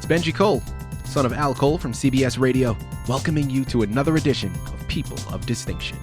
It's Benji Cole, son of Al Cole from CBS Radio, welcoming you to another edition of People of Distinction,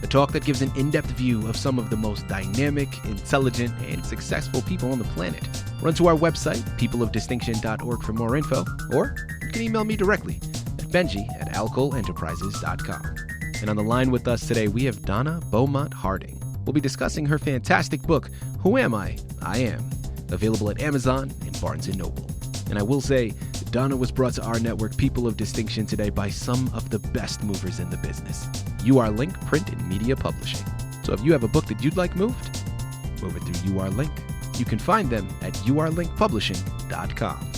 a talk that gives an in-depth view of some of the most dynamic, intelligent, and successful people on the planet. Run to our website, peopleofdistinction.org for more info, or you can email me directly at benji@alcoleenterprises.com. And on the line with us today, we have Donna Beaumont Harding. We'll be discussing her fantastic book, Who Am I? I Am, available at Amazon and Barnes & Noble. And I will say, Donna was brought to our network, People of Distinction, today by some of the best movers in the business. UR Link Print and Media Publishing. So if you have a book that you'd like moved, move it through UR Link. You can find them at urlinkpublishing.com.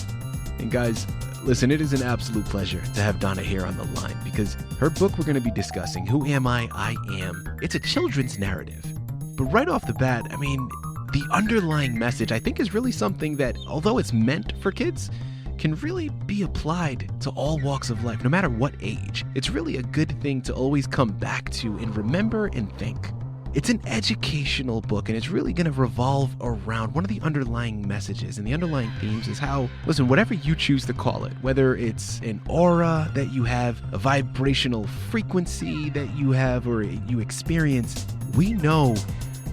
And guys, listen, it is an absolute pleasure to have Donna here on the line because her book we're going to be discussing, Who Am I? I Am. It's a children's narrative. But right off the bat, I mean, the underlying message I think is really something that, although it's meant for kids, can really be applied to all walks of life, no matter what age. It's really a good thing to always come back to and remember and think. It's an educational book, and it's really going to revolve around one of the underlying messages, and the underlying themes is how, listen, whatever you choose to call it, whether it's an aura that you have, a vibrational frequency that you have or you experience, we know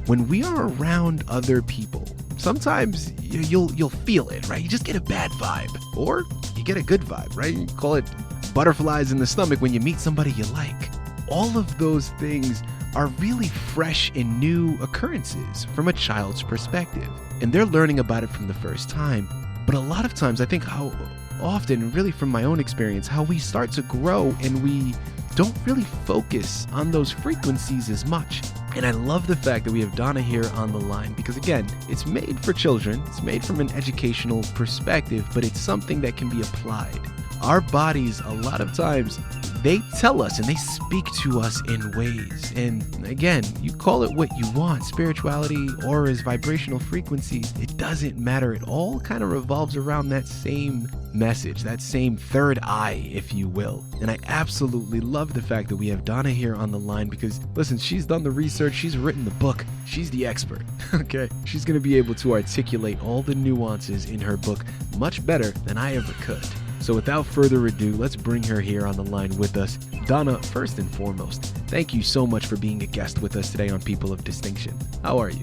when we are around other people, sometimes you'll feel it, right? You just get a bad vibe, or you get a good vibe, right? You call it butterflies in the stomach when you meet somebody you like. All of those things are really fresh and new occurrences from a child's perspective, and they're learning about it from the first time. But a lot of times, I think how often, really from my own experience, how we start to grow and we don't really focus on those frequencies as much. And I love the fact that we have Donna here on the line because, again, it's made for children, it's made from an educational perspective, but it's something that can be applied. Our bodies, a lot of times, they tell us and they speak to us in ways. And again, you call it what you want, spirituality, auras, vibrational frequencies, it doesn't matter. It all kind of revolves around that same message, that same third eye, if you will. And I absolutely love the fact that we have Donna here on the line because, listen, she's done the research, she's written the book, she's the expert, okay? She's going to be able to articulate all the nuances in her book much better than I ever could. So without further ado, let's bring her here on the line with us. Donna, first and foremost, thank you so much for being a guest with us today on People of Distinction. How are you?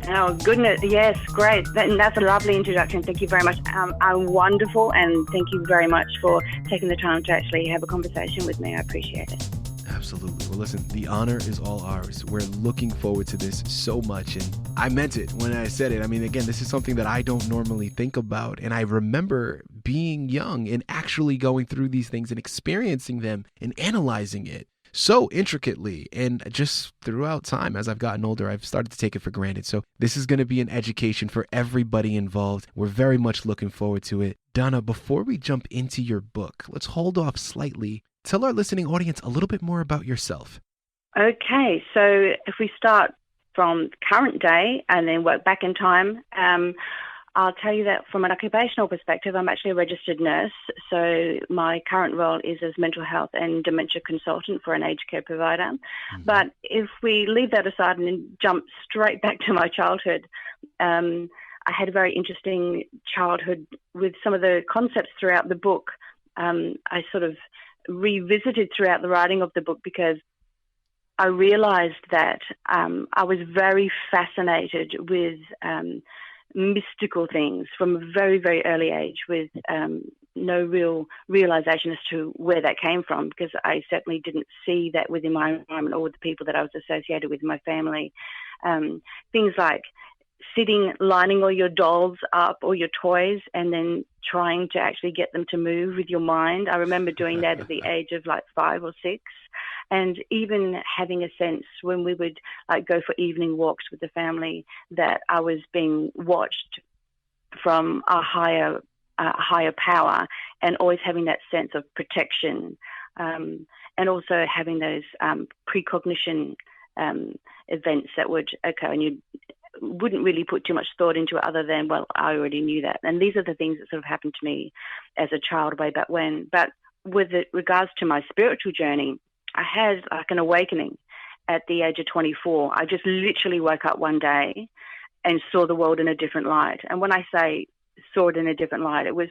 Oh, goodness. Yes, great. That's a lovely introduction. Thank you very much. I'm wonderful, and thank you very much for taking the time to actually have a conversation with me. I appreciate it. Absolutely. Well, listen, the honor is all ours. We're looking forward to this so much, and I meant it when I said it. I mean, again, this is something that I don't normally think about, and I remember being young and actually going through these things and experiencing them and analyzing it so intricately. And just throughout time, as I've gotten older, I've started to take it for granted. So this is going to be an education for everybody involved. We're very much looking forward to it. Donna, before we jump into your book, let's hold off slightly. Tell our listening audience a little bit more about yourself. Okay, so if we start from current day and then work back in time, I'll tell you that from an occupational perspective, I'm actually a registered nurse. So my current role is as mental health and dementia consultant for an aged care provider. Mm-hmm. But if we leave that aside and jump straight back to my childhood, I had a very interesting childhood with some of the concepts throughout the book. I sort of revisited throughout the writing of the book because I realized that I was very fascinated with mystical things from a very, very early age with no real realization as to where that came from because I certainly didn't see that within my environment or with the people that I was associated with in my family. Things like lining all your dolls up or your toys and then trying to actually get them to move with your mind. I remember doing that at the age of like 5 or 6, and even having a sense when we would like go for evening walks with the family that I was being watched from a higher power, and always having that sense of protection, and also having those precognition events that would occur, and you wouldn't really put too much thought into it other than, well, I already knew that. And these are the things that sort of happened to me as a child way back when. But with regards to my spiritual journey, I had like an awakening at the age of 24. I just literally woke up one day and saw the world in a different light. And when I say saw it in a different light, it was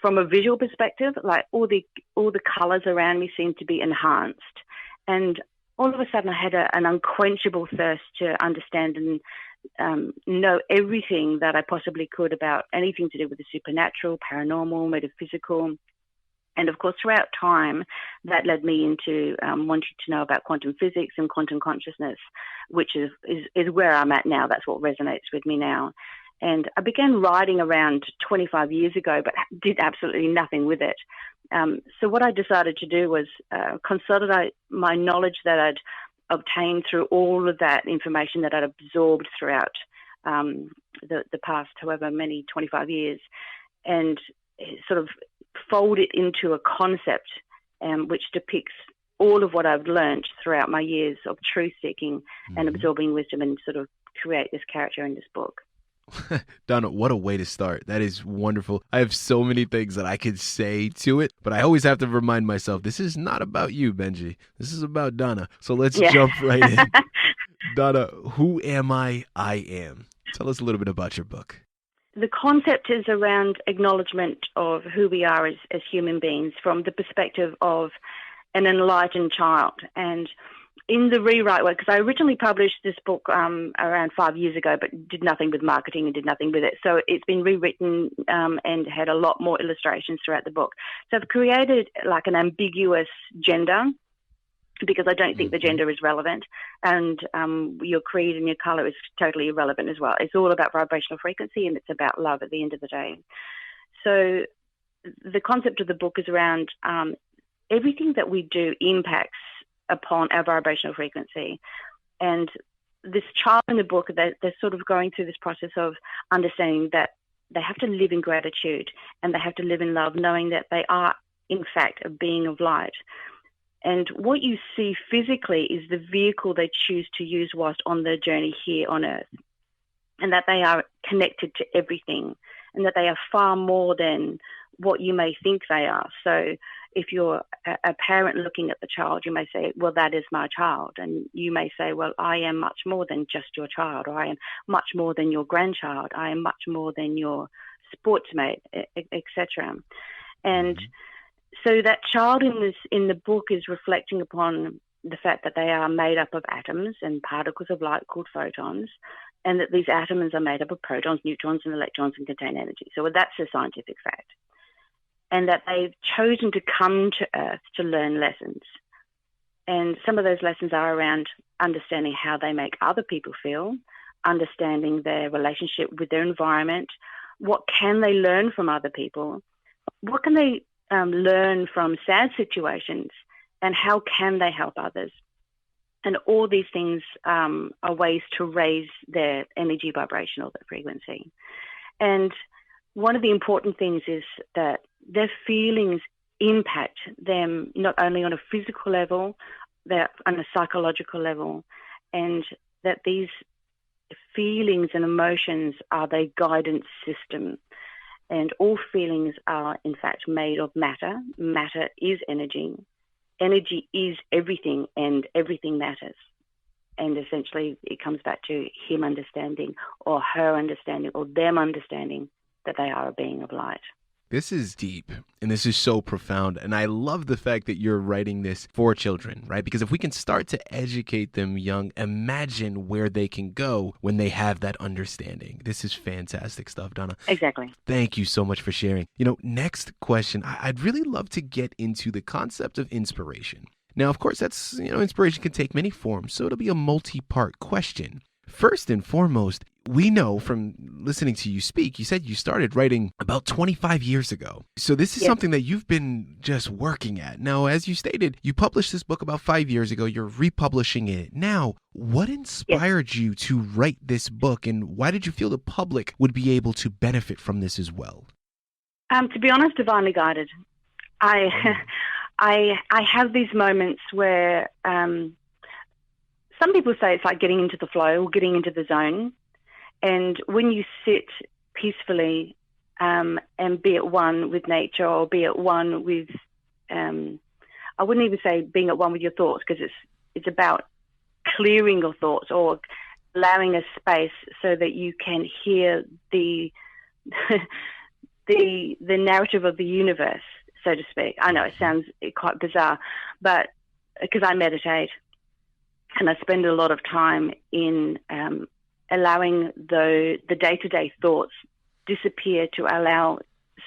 from a visual perspective, like all the colors around me seemed to be enhanced. And all of a sudden I had an unquenchable thirst to understand and know everything that I possibly could about anything to do with the supernatural, paranormal, metaphysical. And of course, throughout time, that led me into wanting to know about quantum physics and quantum consciousness, which is where I'm at now. That's what resonates with me now. And I began writing around 25 years ago, but did absolutely nothing with it. So what I decided to do was consolidate my knowledge that I'd obtained through all of that information that I'd absorbed throughout the past, however many, 25 years, and sort of fold it into a concept which depicts all of what I've learned throughout my years of truth-seeking and absorbing wisdom, and sort of create this character in this book. Donna, what a way to start. That is wonderful. I have so many things that I could say to it, but I always have to remind myself, this is not about you, Benji. This is about Donna. So let's jump right in. Donna, who am I? I am. Tell us a little bit about your book. The concept is around acknowledgement of who we are as human beings from the perspective of an enlightened child. And in the rewrite work, because I originally published this book around 5 years ago, but did nothing with marketing and did nothing with it. So it's been rewritten and had a lot more illustrations throughout the book. So I've created like an ambiguous gender, because I don't think the gender is relevant, and your creed and your color is totally irrelevant as well. It's all about vibrational frequency, and it's about love at the end of the day. So the concept of the book is around everything that we do impacts upon our vibrational frequency. And this child in the book, they're sort of going through this process of understanding that they have to live in gratitude and they have to live in love, knowing that they are, in fact, a being of light. And what you see physically is the vehicle they choose to use whilst on their journey here on Earth, and that they are connected to everything, and that they are far more than what you may think they are. So if you're a parent looking at the child, you may say, well, that is my child. And you may say, well, I am much more than just your child, or I am much more than your grandchild. I am much more than your sportsmate, etc. And so that child in the book is reflecting upon the fact that they are made up of atoms and particles of light called photons, and that these atoms are made up of protons, neutrons, and electrons and contain energy. So that's a scientific fact. And that they've chosen to come to Earth to learn lessons. And some of those lessons are around understanding how they make other people feel, understanding their relationship with their environment, what can they learn from other people, what can they learn from sad situations, and how can they help others. And all these things are ways to raise their energy vibration or their frequency. And one of the important things is that their feelings impact them not only on a physical level, they're on a psychological level, and that these feelings and emotions are their guidance system. And all feelings are, in fact, made of matter. Matter is energy. Energy is everything, and everything matters. And essentially, it comes back to him understanding, or her understanding, or them understanding that they are a being of light. This is deep, and this is so profound, and I love the fact that you're writing this for children, right? Because if we can start to educate them young, imagine where they can go when they have that understanding. This is fantastic stuff, Donna. Exactly. Thank you so much for sharing. Next question, I'd really love to get into the concept of inspiration. Now, of course, that's, inspiration can take many forms, so it'll be a multi-part question. First and foremost, we know from listening to you speak, you said you started writing about 25 years ago. So this is something that you've been just working at. Now, as you stated, you published this book about 5 years ago. You're republishing it now. What inspired you to write this book, and why did you feel the public would be able to benefit from this as well? To be honest, divinely guided. I have these moments where some people say it's like getting into the flow or getting into the zone. And when you sit peacefully and be at one with nature, or be at one with, I wouldn't even say being at one with your thoughts, because it's about clearing your thoughts or allowing a space so that you can hear the the narrative of the universe, so to speak. I know it sounds quite bizarre, but because I meditate and I spend a lot of time in allowing the day-to-day thoughts disappear to allow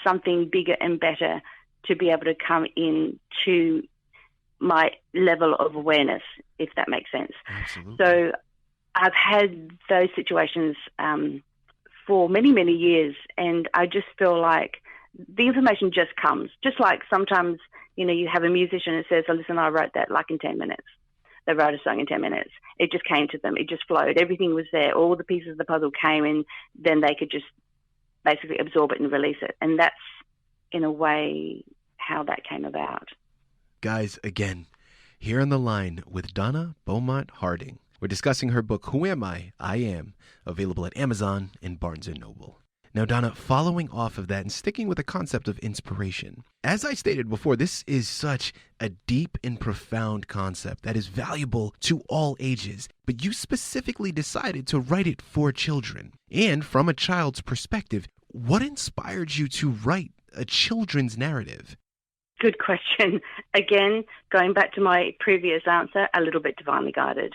something bigger and better to be able to come in to my level of awareness, if that makes sense. Absolutely. So I've had those situations for many, many years, and I just feel like the information just comes. Just like sometimes, you have a musician who says, oh, listen, I wrote that like in 10 minutes. They wrote a song in 10 minutes. It just came to them. It just flowed. Everything was there. All the pieces of the puzzle came in. Then they could just basically absorb it and release it. And that's, in a way, how that came about. Guys, again, here on the line with Donna Beaumont Harding. We're discussing her book, Who Am I? I Am, available at Amazon and Barnes & Noble. Now, Donna, following off of that and sticking with the concept of inspiration, as I stated before, this is such a deep and profound concept that is valuable to all ages, but you specifically decided to write it for children. And from a child's perspective, what inspired you to write a children's narrative? Good question. Again, going back to my previous answer, a little bit divinely guided.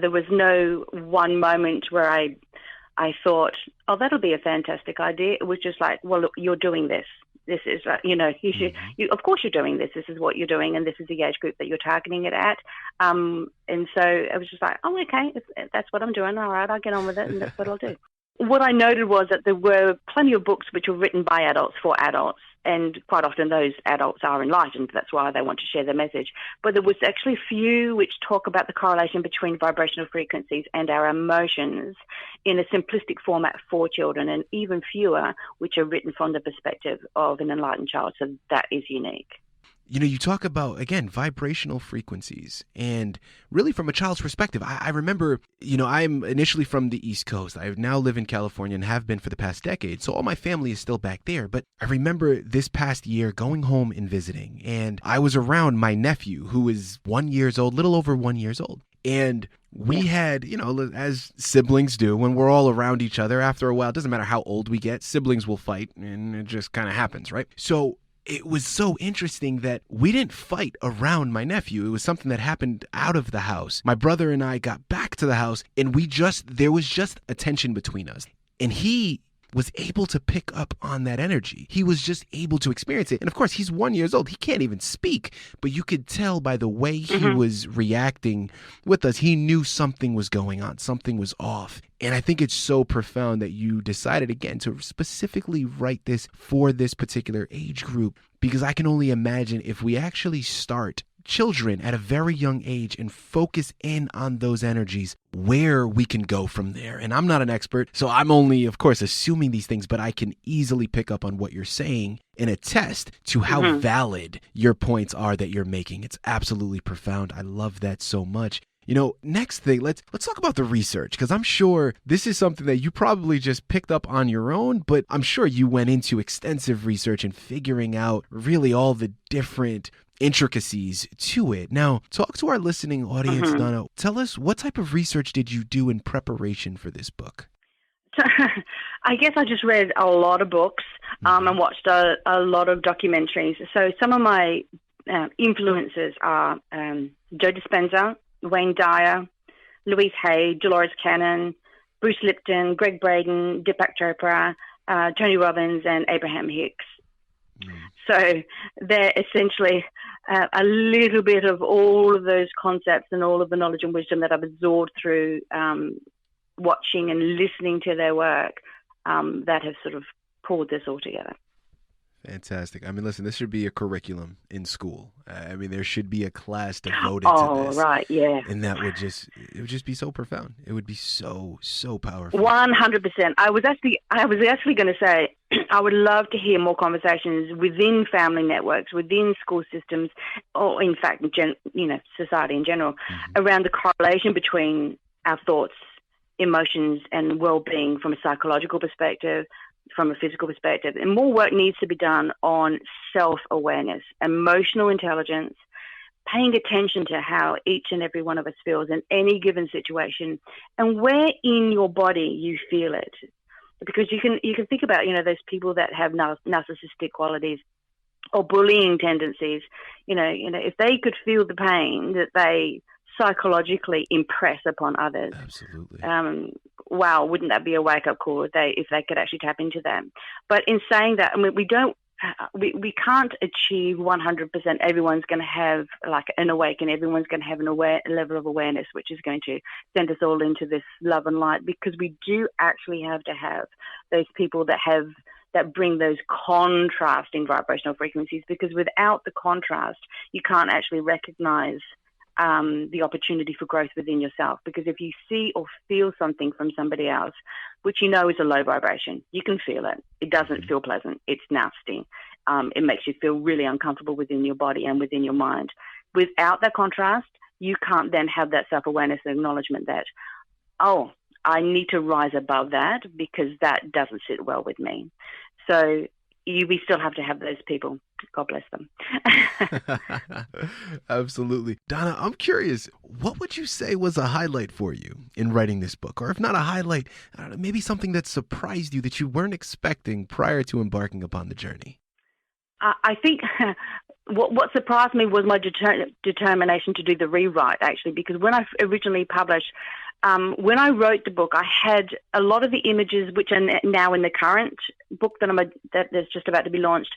There was no one moment where I thought, oh, that'll be a fantastic idea. It was just like, well, look, you're doing this. This is, you should, of course you're doing this. This is what you're doing, and this is the age group that you're targeting it at. And so I was just like, oh, okay, if that's what I'm doing. All right, I'll get on with it, and that's what I'll do. What I noted was that there were plenty of books which were written by adults for adults, and quite often those adults are enlightened. That's why they want to share their message. But there was actually few which talk about the correlation between vibrational frequencies and our emotions in a simplistic format for children, and even fewer which are written from the perspective of an enlightened child. So that is unique. You talk about, again, vibrational frequencies, and really from a child's perspective. I remember, I'm initially from the East Coast. I now live in California and have been for the past decade, so all my family is still back there. But I remember this past year going home and visiting, and I was around my nephew, who is 1 year old, little over 1 year old. And we had, as siblings do, when we're all around each other, after a while, it doesn't matter how old we get, siblings will fight, and it just kind of happens, right? So it was so interesting that we didn't fight around my nephew. It was something that happened out of the house. My brother and I got back to the house, and there was just a tension between us. And he was able to pick up on that energy. He was just able to experience it. And of course, he's 1 year old. He can't even speak, but you could tell by the way he was reacting with us. He knew something was going on. Something was off. And I think it's so profound that you decided, again, to specifically write this for this particular age group, because I can only imagine if we actually start children at a very young age and focus in on those energies, where we can go from there. And I'm not an expert, so I'm only, of course, assuming these things, but I can easily pick up on what you're saying and attest to how valid your points are that you're making. It's absolutely profound. I love that so much. Next thing, let's talk about the research, because I'm sure this is something that you probably just picked up on your own, but I'm sure you went into extensive research and figuring out really all the different intricacies to it. Now, talk to our listening audience, Donna. Tell us, what type of research did you do in preparation for this book? So, I guess I just read a lot of books and watched a lot of documentaries. So some of my influences are Joe Dispenza, Wayne Dyer, Louise Hay, Dolores Cannon, Bruce Lipton, Gregg Braden, Deepak Chopra, Tony Robbins, and Abraham Hicks. So they're essentially a little bit of all of those concepts and all of the knowledge and wisdom that I've absorbed through watching and listening to their work that have sort of pulled this all together. Fantastic. I mean, listen, this should be a curriculum in school. I mean, there should be a class devoted to this. Oh, right, yeah. And it would just be so profound. It would be so powerful. 100%. I was actually going to say, I would love to hear more conversations within family networks, within school systems, or in fact, society in general, around the correlation between our thoughts, emotions, and well-being from a psychological perspective, from a physical perspective. And more work needs to be done on self-awareness, emotional intelligence, paying attention to how each and every one of us feels in any given situation and where in your body you feel it. because you can think about, those people that have narcissistic qualities or bullying tendencies. If they could feel the pain that they psychologically impress upon others. Absolutely. Wow, wouldn't that be a wake-up call if they could actually tap into that? But in saying that, I mean, we can't achieve 100%. Everyone's going to have like an awaken. Everyone's going to have a level of awareness, which is going to send us all into this love and light, because we do actually have to have those people that bring those contrasting vibrational frequencies, because without the contrast, you can't actually recognize the opportunity for growth within yourself. Because if you see or feel something from somebody else, which is a low vibration, you can feel it. It doesn't feel pleasant. It's nasty. It makes you feel really uncomfortable within your body and within your mind. Without that contrast, you can't then have that self-awareness and acknowledgement that, oh, I need to rise above that because that doesn't sit well with me. So we still have to have those people. God bless them. Absolutely. Donna, I'm curious, what would you say was a highlight for you in writing this book? Or if not a highlight, I don't know, maybe something that surprised you that you weren't expecting prior to embarking upon the journey? I think what surprised me was my determination to do the rewrite, actually, because when I originally published, when I wrote the book, I had a lot of the images which are now in the current book that's just about to be launched.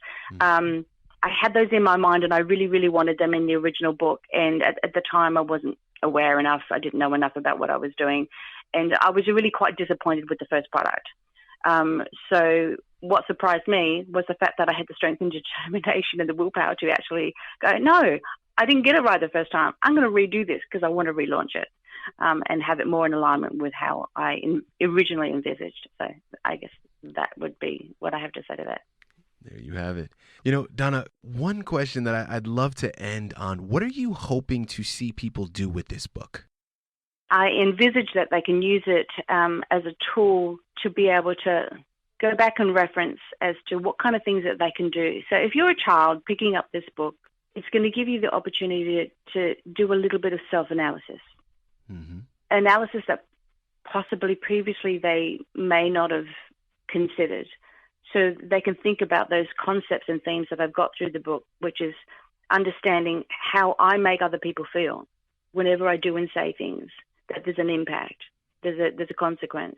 I had those in my mind, and I really, really wanted them in the original book. And at the time, I wasn't aware enough. I didn't know enough about what I was doing. And I was really quite disappointed with the first product. So what surprised me was the fact that I had the strength and determination and the willpower to actually go, no, I didn't get it right the first time. I'm going to redo this because I want to relaunch it and have it more in alignment with how I originally envisaged. So I guess that would be what I have to say to that. There you have it. Donna, one question that I'd love to end on. What are you hoping to see people do with this book? I envisage that they can use it as a tool to be able to go back and reference as to what kind of things that they can do. So if you're a child picking up this book, it's going to give you the opportunity to do a little bit of self-analysis. Analysis that possibly previously they may not have considered. So they can think about those concepts and themes that I've got through the book, which is understanding how I make other people feel whenever I do and say things, that there's an impact, there's a consequence,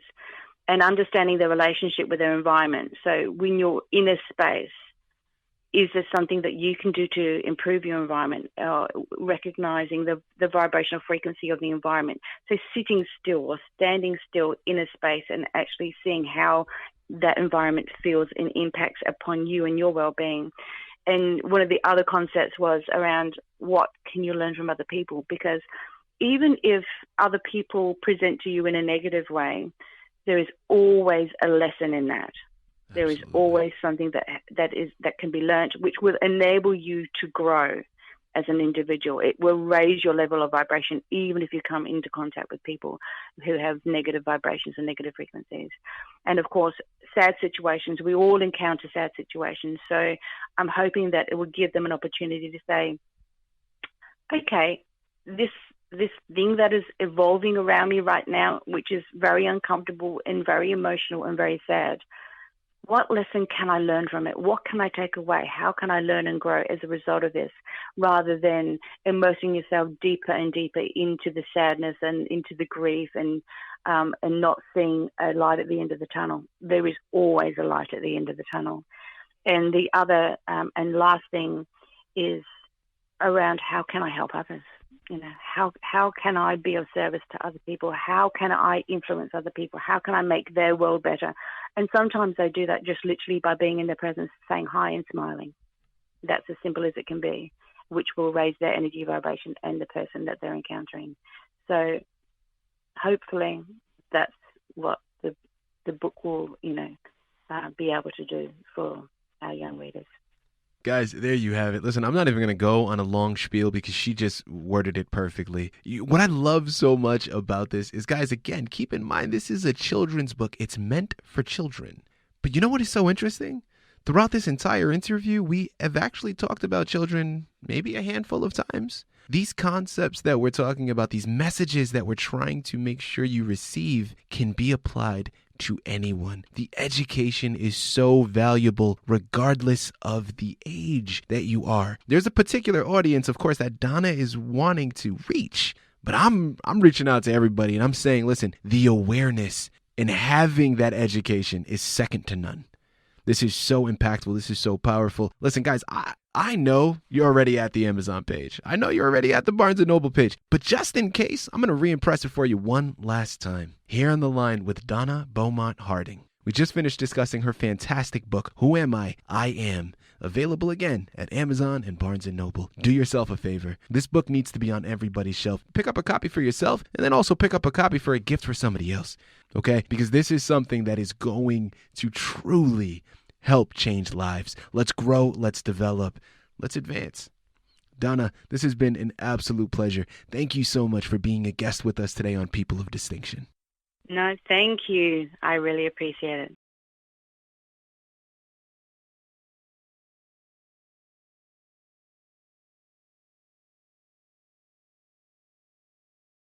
and understanding their relationship with their environment. So when you're in a space, is there something that you can do to improve your environment? Recognizing the vibrational frequency of the environment. So sitting still or standing still in a space and actually seeing how that environment feels and impacts upon you and your well-being. And one of the other concepts was around what can you learn from other people? Because even if other people present to you in a negative way, there is always a lesson in that. There is always something that can be learned, which will enable you to grow as an individual. It will raise your level of vibration, even if you come into contact with people who have negative vibrations and negative frequencies. And of course, sad situations, we all encounter sad situations. So I'm hoping that it will give them an opportunity to say, okay, this thing that is evolving around me right now, which is very uncomfortable and very emotional and very sad, what lesson can I learn from it? What can I take away? How can I learn and grow as a result of this, rather than immersing yourself deeper and deeper into the sadness and into the grief and not seeing a light at the end of the tunnel? There is always a light at the end of the tunnel. And the other and last thing is around how can I help others? How can I be of service to other people? How can I influence other people? How can I make their world better? And sometimes I do that just literally by being in their presence, saying hi and smiling. That's as simple as it can be, which will raise their energy vibration and the person that they're encountering. So hopefully that's what the book will, be able to do for our young readers. Guys, there you have it. Listen, I'm not even going to go on a long spiel because she just worded it perfectly. What I love so much about this is, guys, again, keep in mind, this is a children's book. It's meant for children. But you know what is so interesting? Throughout this entire interview, we have actually talked about children maybe a handful of times. These concepts that we're talking about, these messages that we're trying to make sure you receive, can be applied to anyone. The education is so valuable regardless of the age that you are. There's a particular audience, of course, that Donna is wanting to reach, but I'm reaching out to everybody and I'm saying, listen, the awareness and having that education is second to none. This is so impactful. This is so powerful. Listen, guys, I know you're already at the Amazon page. I know you're already at the Barnes & Noble page. But just in case, I'm going to re-impress it for you one last time. Here on the line with Donna Beaumont Harding. We just finished discussing her fantastic book, Who Am I? I Am. Available again at Amazon and Barnes & Noble. Do yourself a favor. This book needs to be on everybody's shelf. Pick up a copy for yourself and then also pick up a copy for a gift for somebody else. Okay? Because this is something that is going to truly help change lives. Let's grow. Let's develop. Let's advance. Donna, this has been an absolute pleasure. Thank you so much for being a guest with us today on People of Distinction. No, thank you. I really appreciate it.